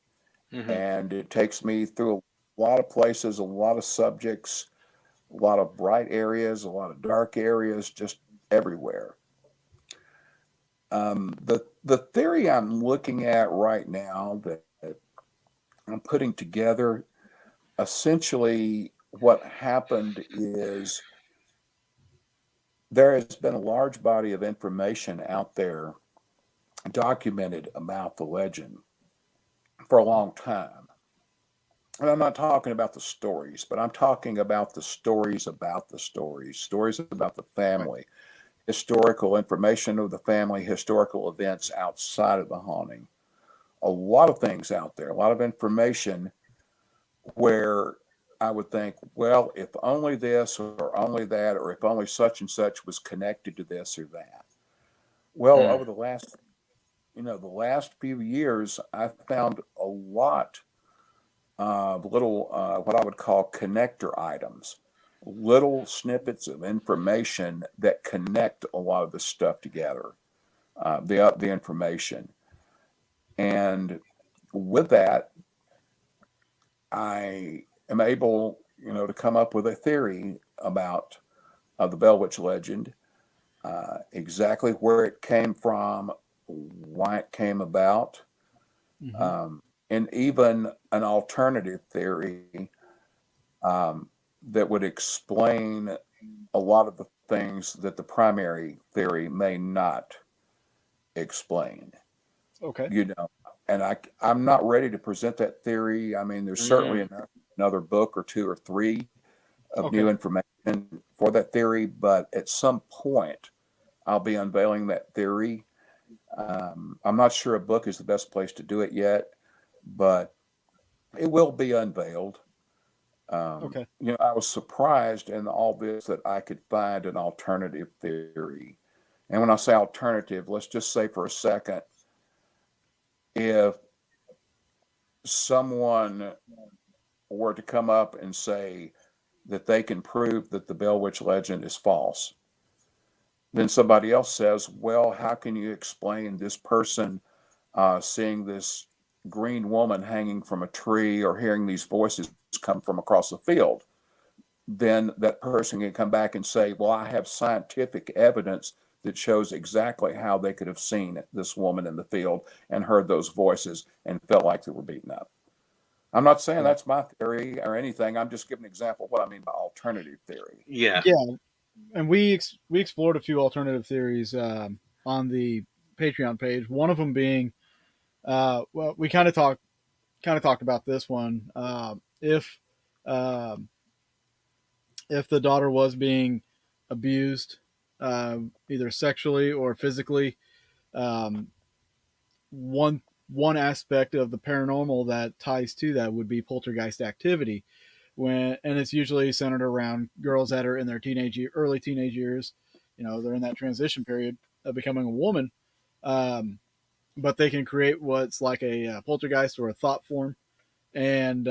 And it takes me through a lot of places, a lot of subjects, a lot of bright areas, a lot of dark areas, just everywhere. The theory I'm looking at right now that I'm putting together, essentially what happened is there has been a large body of information out there documented about the legend for a long time. And I'm not talking about the stories, but I'm talking about the stories about the stories about the family, historical information of the family, historical events outside of the haunting. A lot of things out there, a lot of information where I would think, well, if only this or only that, or if only such and such was connected to this or that. Well, over the last few years, I've found a lot of little, what I would call connector items, little snippets of information that connect a lot of the stuff together, the information. And with that, I am able, to come up with a theory about the Bell Witch legend, exactly where it came from, why it came about, and even an alternative theory that would explain a lot of the things that the primary theory may not explain. Okay. And I'm not ready to present that theory. I mean, there's certainly another book or two or three of new information for that theory, but at some point I'll be unveiling that theory. I'm not sure a book is the best place to do it yet, but it will be unveiled. I was surprised in all this that I could find an alternative theory. And when I say alternative, let's just say for a second, if someone were to come up and say that they can prove that the Bell Witch legend is false, then somebody else says, well, how can you explain this person seeing this green woman hanging from a tree or hearing these voices come from across the field? Then that person can come back and say, well, I have scientific evidence that shows exactly how they could have seen this woman in the field and heard those voices and felt like they were beaten up. I'm not saying that's my theory or anything. I'm just giving an example of what I mean by alternative theory. Yeah. And we explored a few alternative theories on the Patreon page. One of them being, well, we kind of talked about this one. If the daughter was being abused, either sexually or physically, one aspect of the paranormal that ties to that would be poltergeist activity. And it's usually centered around girls that are in their early teenage years. They're in that transition period of becoming a woman, but they can create what's like a poltergeist or a thought form, and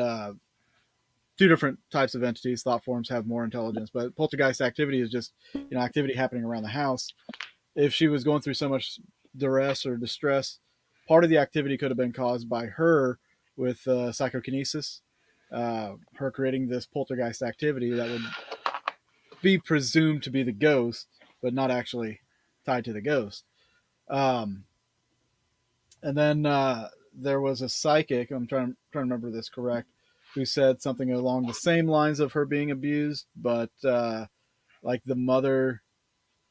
two different types of entities. Thought forms have more intelligence, but poltergeist activity is just activity happening around the house. If she was going through so much duress or distress, part of the activity could have been caused by her with psychokinesis, her creating this poltergeist activity that would be presumed to be the ghost, but not actually tied to the ghost. And then there was a psychic, I'm trying to remember this correct, who said something along the same lines of her being abused, but like the mother,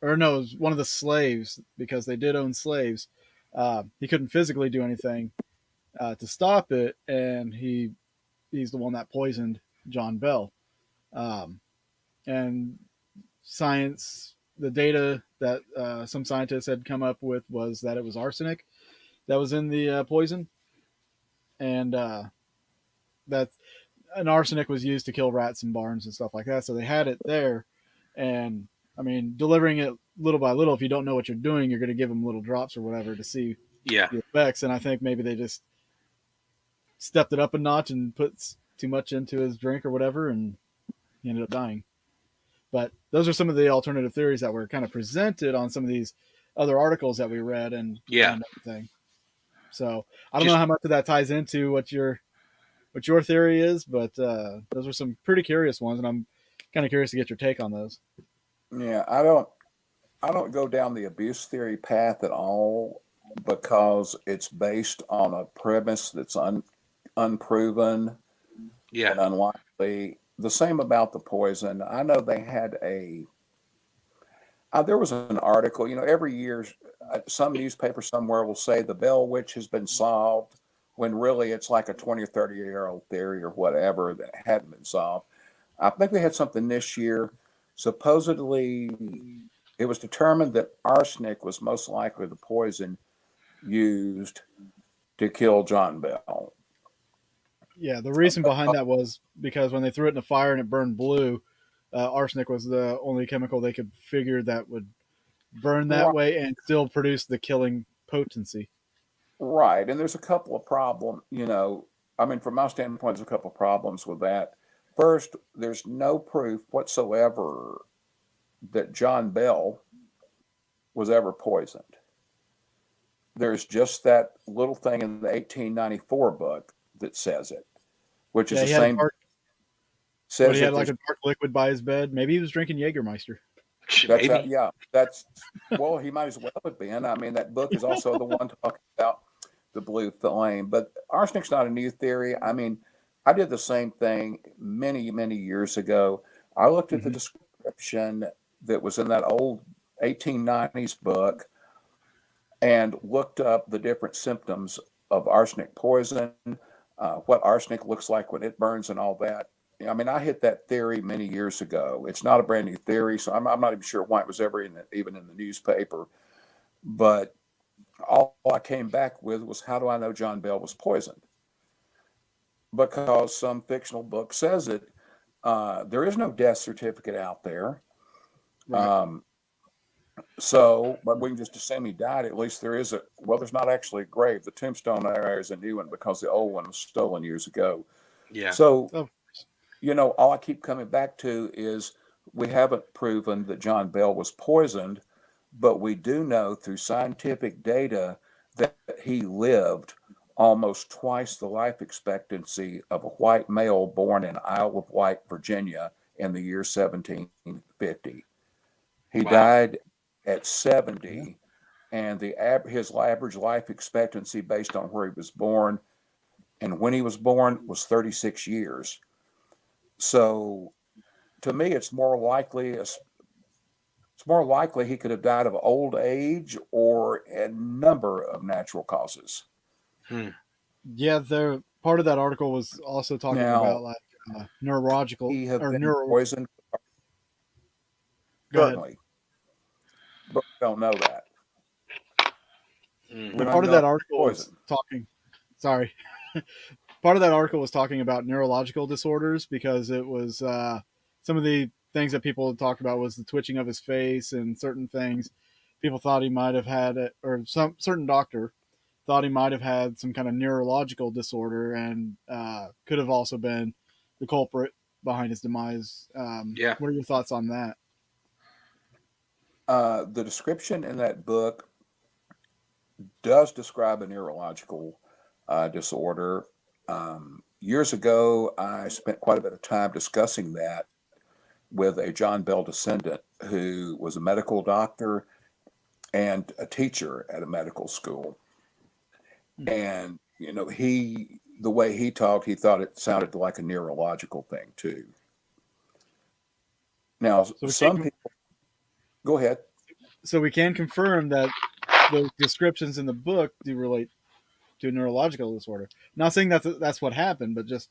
or no, it was one of the slaves, because they did own slaves. He couldn't physically do anything to stop it, and he's the one that poisoned John Bell. And the data that some scientists had come up with was that it was arsenic that was in the poison, and that an arsenic was used to kill rats in barns and stuff like that. So they had it there, and I mean, delivering it little by little. If you don't know what you're doing, you're going to give them little drops or whatever to see the effects. And I think maybe they just stepped it up a notch and put too much into his drink or whatever, and he ended up dying. But those are some of the alternative theories that were kind of presented on some of these other articles that we read and everything. So I don't know how much of that ties into what your theory is, but those are some pretty curious ones, and I'm kind of curious to get your take on those. Yeah, I don't go down the abuse theory path at all, because it's based on a premise that's unproven and unlikely. The same about the poison. I know they had there was an article, every year some newspaper somewhere will say the Bell Witch has been solved, when really it's like a 20 or 30-year-old theory or whatever that hadn't been solved. I think they had something this year. Supposedly it was determined that arsenic was most likely the poison used to kill John Bell. Yeah, the reason behind that was because when they threw it in the fire and it burned blue, arsenic was the only chemical they could figure that would burn that Right. way and still produce the killing potency. Right. And there's a couple of problems, I mean, from my standpoint, there's a couple of problems with that. First, there's no proof whatsoever that John Bell was ever poisoned. There's just that little thing in the 1894 book that says it, which is Yeah, the he had a same. dark, Says he that had like there's a dark liquid by his bed. Maybe he was drinking Jägermeister. that's Maybe. well, he might as well have been. I mean, that book is also the one talking about the blue flame. But arsenic's not a new theory. I mean, I did the same thing many, many years ago. I looked at the Mhm. description that was in that old 1890s book and looked up the different symptoms of arsenic poison, what arsenic looks like when it burns, and all that. I mean, I hit that theory many years ago. It's not a brand new theory, so I'm not even sure why it was ever even in the newspaper. But all I came back with was, how do I know John Bell was poisoned? Because some fictional book says it. There is no death certificate out there. Right. But we can just assume he died. At least there's not actually a grave. The tombstone there is a new one because the old one was stolen years ago. Yeah. So, Oh, all I keep coming back to is we haven't proven that John Bell was poisoned, but we do know through scientific data that he lived almost twice the life expectancy of a white male born in Isle of Wight, Virginia in the year 1750. He Wow. died at 70, and his average life expectancy based on where he was born and when he was born was 36 years. So to me, it's more likely he could have died of old age or a number of natural causes. yeah. The part of that article was also talking Now, about like neurological he have or been neuro. poisoned, Go ahead. certainly, but we don't know that. Mhm. We don't Part even of know that if article he's was poisoned. talking. Sorry. Part of that article was talking about neurological disorders because it was some of the things that people talked about was the twitching of his face and certain things. People thought he might have had it, or some certain doctor thought he might have had some kind of neurological disorder and could have also been the culprit behind his demise. Yeah. What are your thoughts on that? The description in that book does describe a neurological disorder. Years ago, I spent quite a bit of time discussing that with a John Bell descendant who was a medical doctor and a teacher at a medical school. And, the way he talked, he thought it sounded like a neurological thing too. Now, So we some can, people, go ahead. so we can confirm that those descriptions in the book do relate to a neurological disorder. Not saying that's what happened, but just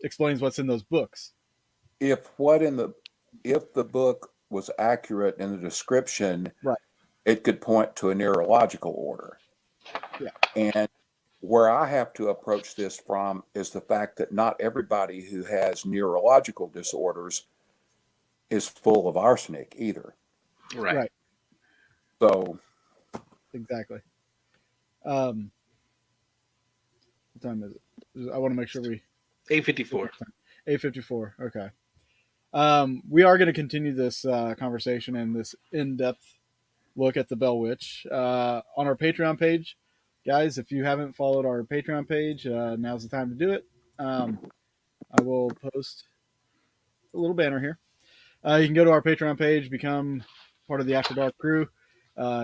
explains what's in those books. If the book was accurate in the description, Right. it could point to a neurological order. Yeah. And where I have to approach this from is the fact that not everybody who has neurological disorders is full of arsenic either. Right. Right. So, Exactly. What time is it? I want to make sure we 8:54. 8:54. Okay. We are going to continue this conversation and this in-depth look at the Bell Witch on our Patreon page, guys. If you haven't followed our Patreon page, now's the time to do it. I will post a little banner here. You can go to our Patreon page, become part of the After Dark crew.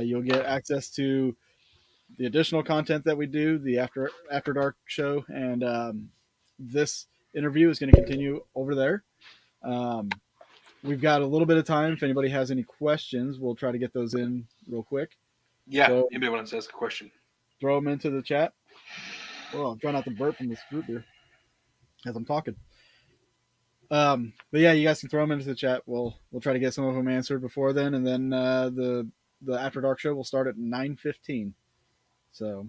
You'll get access to the additional content that we do, the After Dark show, and this interview is going to continue over there. We've got a little bit of time. If anybody has any questions, we'll try to get those in real quick. Yeah. So Anybody wants to ask a question? throw them into the chat. Well, I'm trying not to burp from this root beer as I'm talking. But yeah, you guys can throw them into the chat. We'll try to get some of them answered before then, and then the After Dark show will start at 9:15. So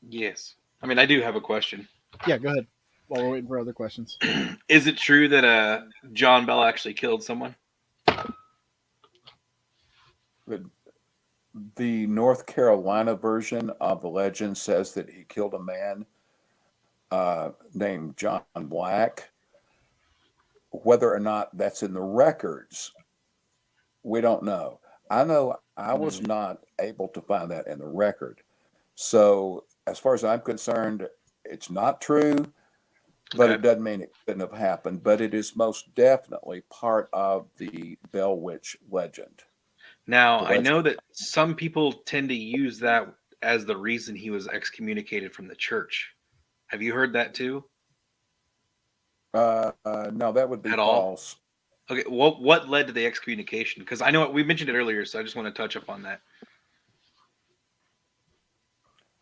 Yes. I mean, I do have a question. yeah, go ahead. While we're waiting for other questions, Is it true that John Bell actually killed someone? The North Carolina version of the legend says that he killed a man named John Black. Whether or not that's in the records, we don't know. I know I was not able to find that in the record. So, as far as I'm concerned, it's not true, but Okay. it doesn't mean it couldn't have happened. But it is most definitely part of the Bell Witch legend. Now, The I legend. know that some people tend to use that as the reason he was excommunicated from the church. Have you heard that too? No, that would be At all? false. Okay, what led to the excommunication? Because I know we mentioned it earlier, so I just want to touch upon that.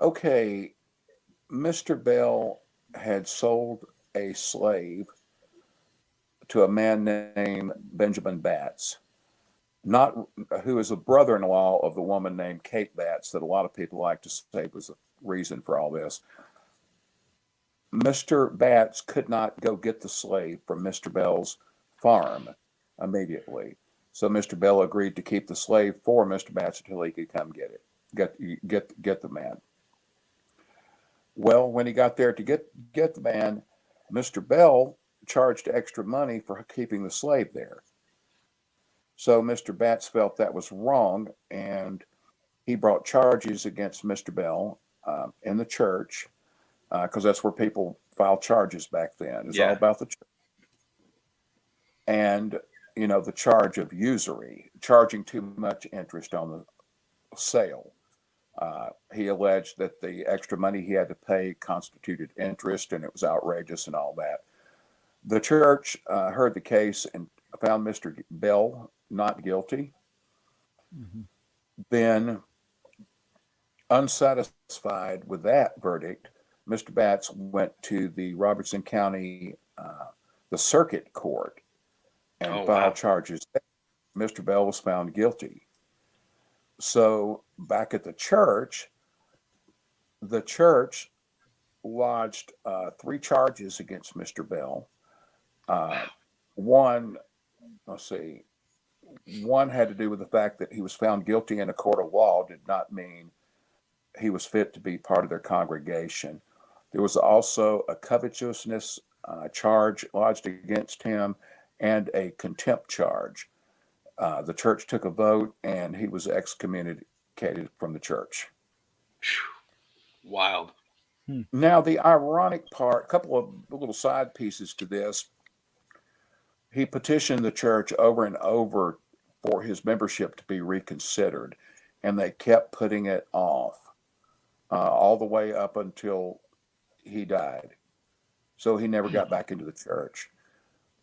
Okay, Mr. Bell had sold a slave to a man named Benjamin Batts, not who is a brother-in-law of the woman named Kate Batts that a lot of people like to say was the reason for all this. Mr. Batts could not go get the slave from Mr. Bell's farm immediately. So Mr. Bell agreed to keep the slave for Mr. Batts until he could come get it, get the man. Well, when he got there to get the man, Mr. Bell charged extra money for keeping the slave there. So Mr. Batts felt that was wrong, and he brought charges against Mr. Bell in the church, because that's where people filed charges back then. It's all about the church. And, the charge of usury, charging too much interest on the sale. He alleged that the extra money he had to pay constituted interest, and it was outrageous and all that. The church heard the case and found Mr. Bell not guilty. mm-hmm. Then, unsatisfied with that verdict, Mr. Batts went to the Robertson County, the circuit court, and filed charges. Mr. Bell was found guilty. So back at the church lodged 3 charges against Mr. Bell. One had to do with the fact that he was found guilty in a court of law did not mean he was fit to be part of their congregation. There was also a covetousness charge lodged against him and a contempt charge. The church took a vote, and he was excommunicated from the church. Wild. Now, the ironic part, a couple of little side pieces to this. He petitioned the church over and over for his membership to be reconsidered, and they kept putting it off all the way up until he died. So he never got back into the church.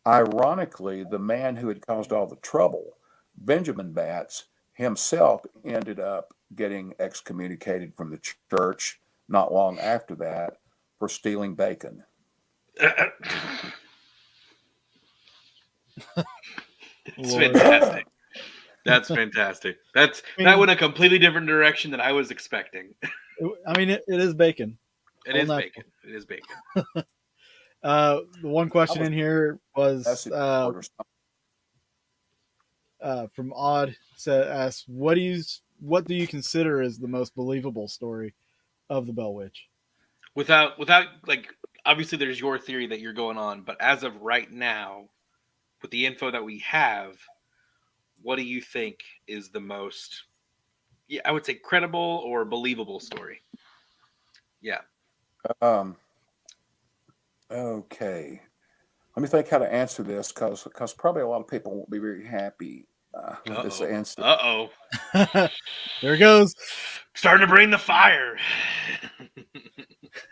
Ironically, the man who had caused all the trouble, Benjamin Batts, himself ended up getting excommunicated from the church not long after that for stealing bacon. It's fantastic. That's fantastic. That went a completely different direction than I was expecting. I mean, it is bacon. It is bacon. It is bacon. The one question in here was from Odd. Asked, what do you consider as the most believable story of the Bell Witch? Without like, obviously there's your theory that you're going on, but as of right now, with the info that we have, what do you think is the most, I would say, credible or believable story? Yeah. Okay. Let me think how to answer this, because probably a lot of people won't be very happy with this answer. There it goes. Starting to bring the fire.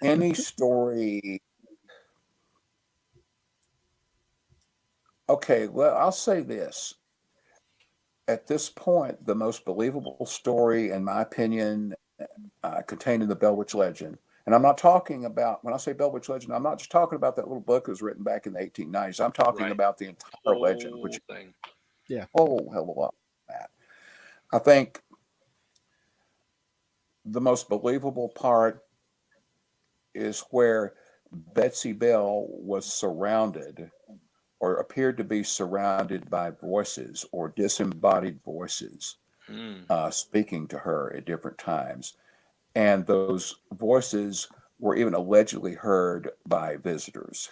Any story. Okay, well, I'll say this. At this point, the most believable story, in my opinion, contained in the Bell Witch legend, And I'm not talking about, when I say Bell Witch legend, I'm not just talking about that little book that was written back in the 1890s. I'm talking Right. about the entire legend, which Whole thing. is a whole hell of a lot of that. I think the most believable part is where Betsy Bell was surrounded or appeared to be surrounded by voices or disembodied voices speaking to her at different times. And those voices were even allegedly heard by visitors.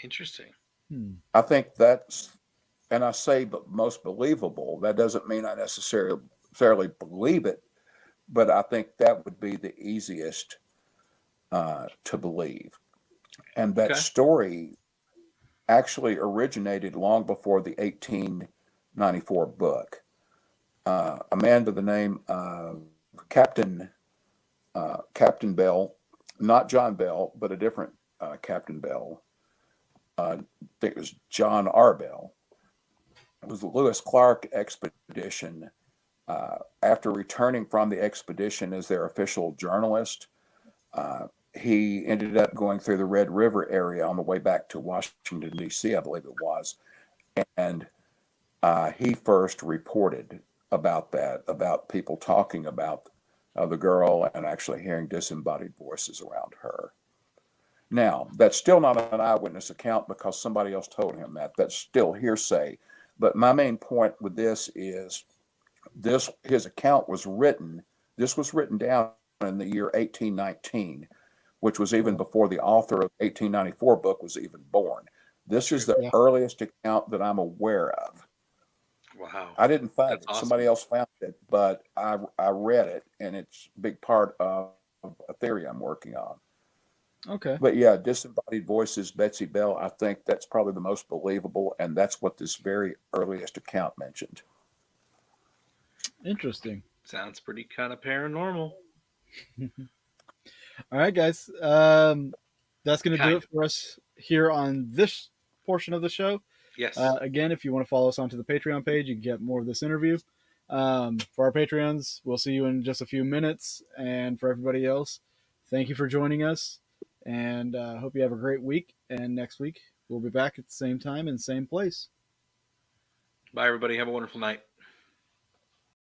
Interesting. I think that's, and I say most believable, that doesn't mean I necessarily believe it, but I think that would be the easiest to believe. And that story actually originated long before the 1894 book. A man by the name of Captain Bell, not John Bell, but a different Captain Bell. I think it was John R. Bell. It was the Lewis Clark expedition. After returning from the expedition as their official journalist, he ended up going through the Red River area on the way back to Washington, D.C., I believe it was. And he first reported about that, about people talking about the girl and actually hearing disembodied voices around her. Now, that's still not an eyewitness account because somebody else told him that. That's still hearsay. But my main point with this is his account was written, this was written down in the year 1819, which was even before the author of 1894 book was even born. This is the earliest account that I'm aware of. Wow. I didn't find it. Awesome. Somebody else found it, but I read it, and it's a big part of a theory I'm working on. Okay. But yeah, disembodied voices, Betsy Bell, I think that's probably the most believable, and that's what this very earliest account mentioned. Interesting. Sounds pretty kind of paranormal. All right, guys. That's going to do it for us here on this portion of the show. Yes. Again, if you want to follow us onto the Patreon page, you can get more of this interview. For our Patreons, we'll see you in just a few minutes. And for everybody else, thank you for joining us. And hope you have a great week. And next week, we'll be back at the same time and same place. Bye, everybody. Have a wonderful night.